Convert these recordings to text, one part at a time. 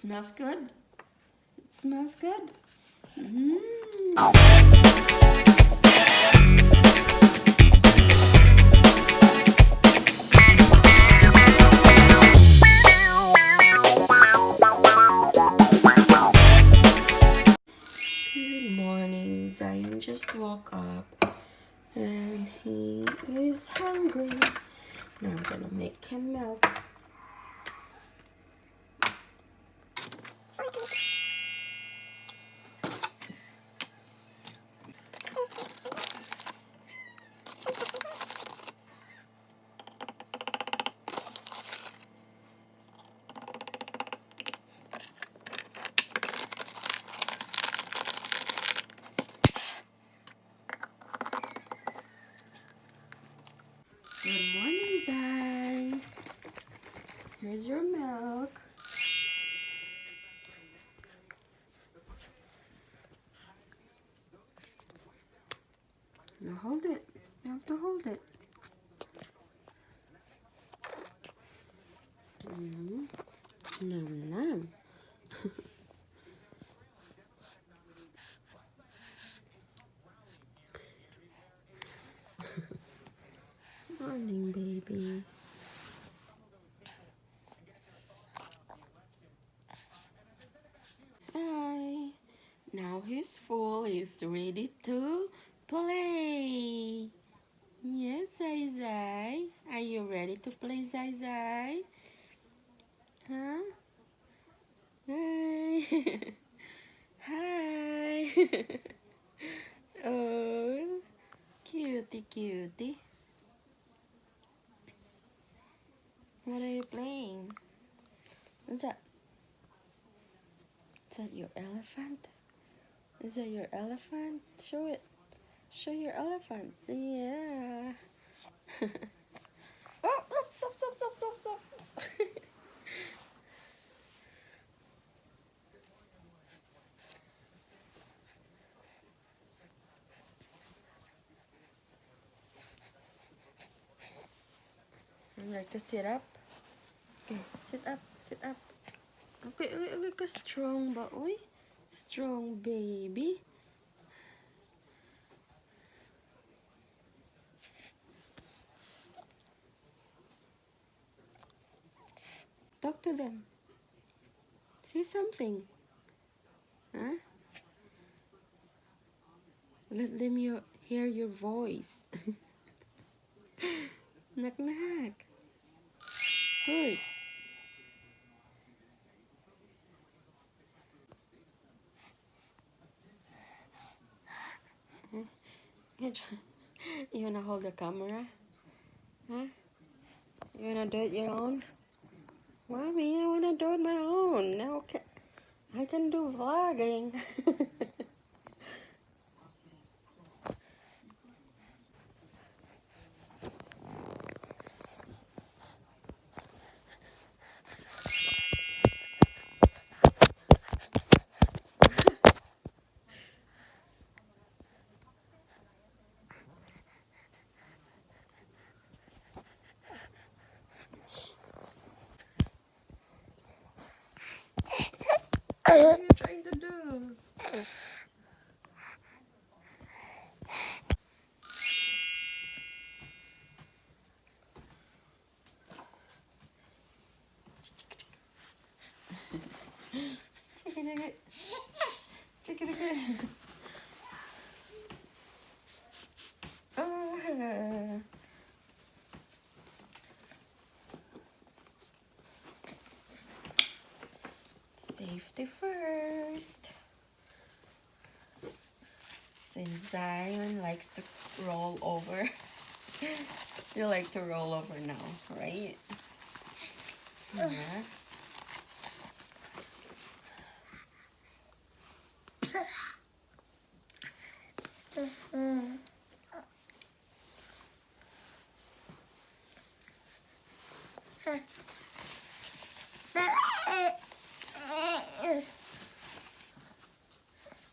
Smells good. It smells good. Good morning. Zion just woke up and he is hungry. Now I'm gonna make him milk. Good morning, Zai. Here's your milk. Now hold it. You have to hold it. Nom nom. Morning, baby. Hi. Now he's full. He's ready to play. Yes, Zai Zai. Are you ready to play, Zai Zai? Huh? Hi. Hi. Oh, cutie, cutie. What are you playing? What's that? Is that your elephant? Is that your elephant? Show it. Show your elephant. Yeah. Oh, stop, stop, stop, stop, stop. You like to sit up? Okay, sit up, sit up. Okay, look, strong boy. Strong baby. Talk to them. Say something. Huh? Let them hear your voice. Knock, knock. Good. You wanna hold the camera? Huh? You wanna do it your own? Mommy, I wanna do it my own. Now I can do vlogging. What are you trying to do? Check it again. Oh. Safety first. Since Zion likes to roll over, you like to roll over now, right? Yeah.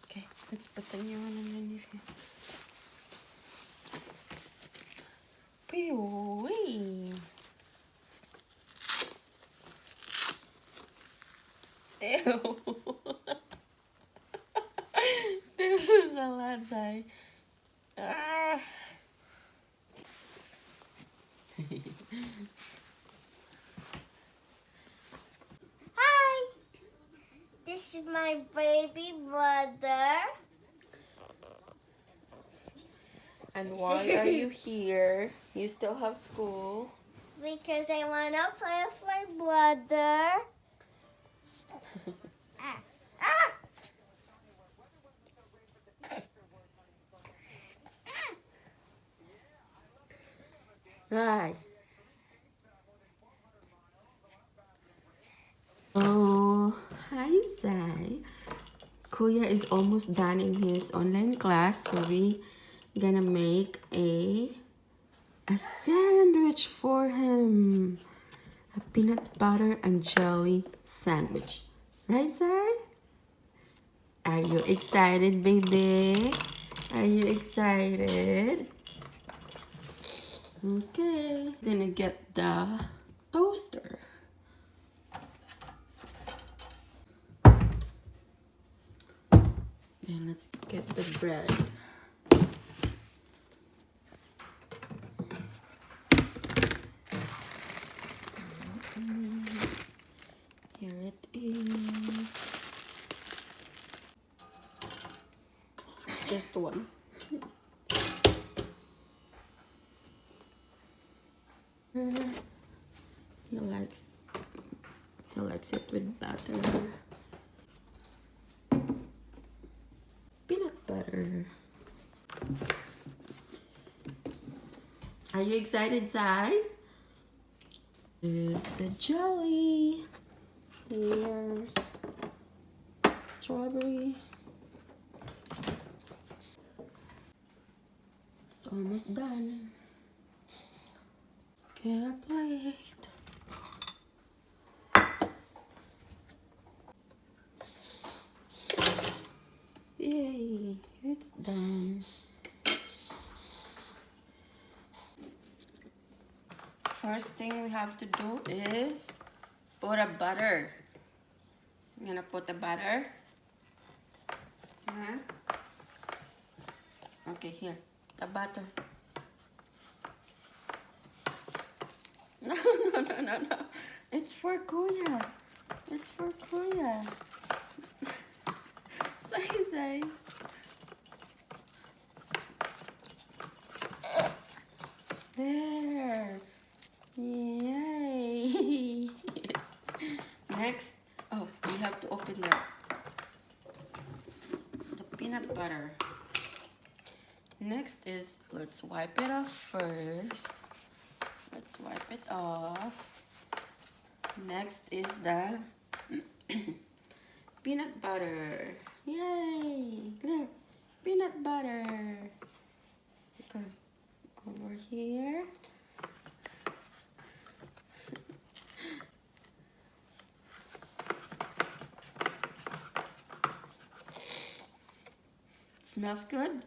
Okay, let's put the new one underneath here. Pew-wee. Ew. you. This is a lot, Zai. Ah. Hi, this is my baby brother. And why are you here? You still have school. Because I want to play with my brother. Ah, ah. Right. Oh, hi Zai. Kuya is almost done in his online class, so we gonna make a sandwich for him. A peanut butter and jelly sandwich. Right, Zai? Are you excited, baby? Are you excited? Okay. Gonna get the toaster. And let's get the bread. Here it is. Just one. He likes it with butter. Peanut butter. Are you excited, Zai? Here's the jelly. Here's strawberry. It's almost done. Let's get a plate. Yay, it's done. First thing we have to do is put a butter. I'm gonna put the butter. Okay, here, the butter. No, no. It's for Kuya. It's for Kuya. Say. There. Yay. Next, oh, we have to open the peanut butter. Next is, let's wipe it off first. Let's wipe it off. Next is the peanut butter. Yay! Look, peanut butter. Okay, over here. Smells good.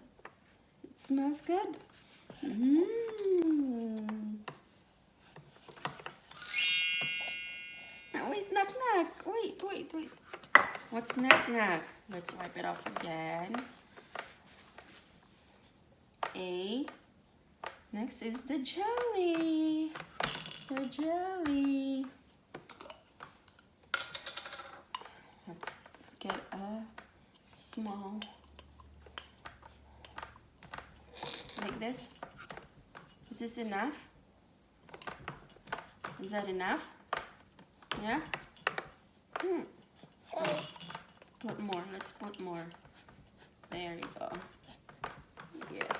It smells good. Wait, knock. Wait. What's next, knock? Let's wipe it off again. Next is the jelly. The jelly. Let's get a small, like this. Is this enough? Is that enough? Yeah? Put more. Let's put more. There you go. Yeah.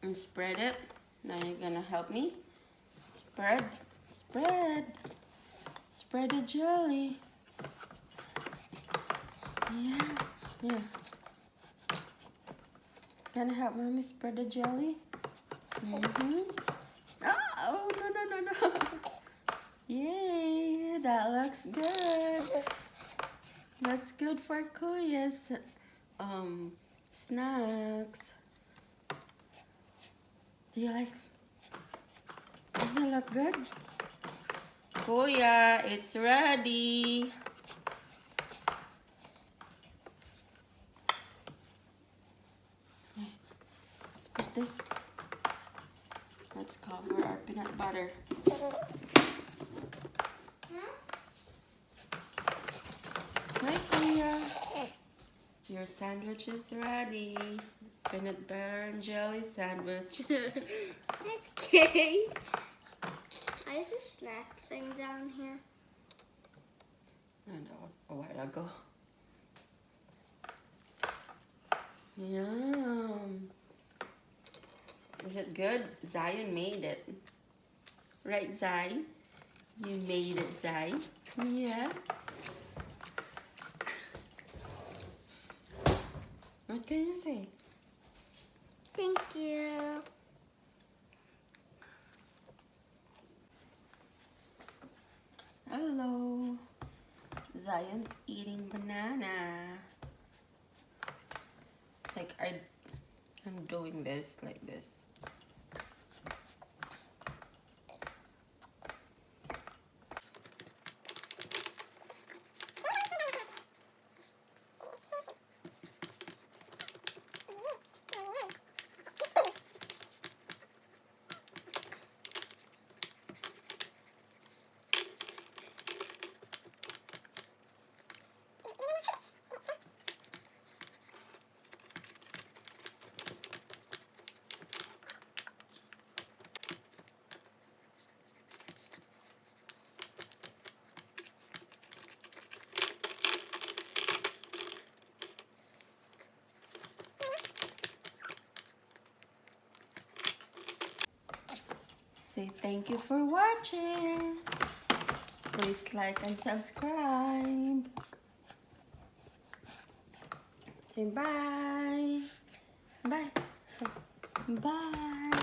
And spread it. Now you're gonna help me. Spread. Spread the jelly. Yeah. Gonna help mommy spread the jelly? Oh, no. Yay, that looks good. Looks good for Kuya's snacks. Do you like? Does it look good? Kuya, it's ready. Let's put this. Let's cover our peanut butter. Hi, Kuya. Your sandwich is ready. Peanut butter and jelly sandwich. Okay. Why is this snack thing down here? And that was a while ago. Yum. Is it good? Zion made it. Right, Zai? You made it, Zai. Yeah. What can you say? Thank you. Hello. Zion's eating banana. Like I'm doing this like this. Say thank you for watching. Please like and subscribe. Say bye. Bye. Bye.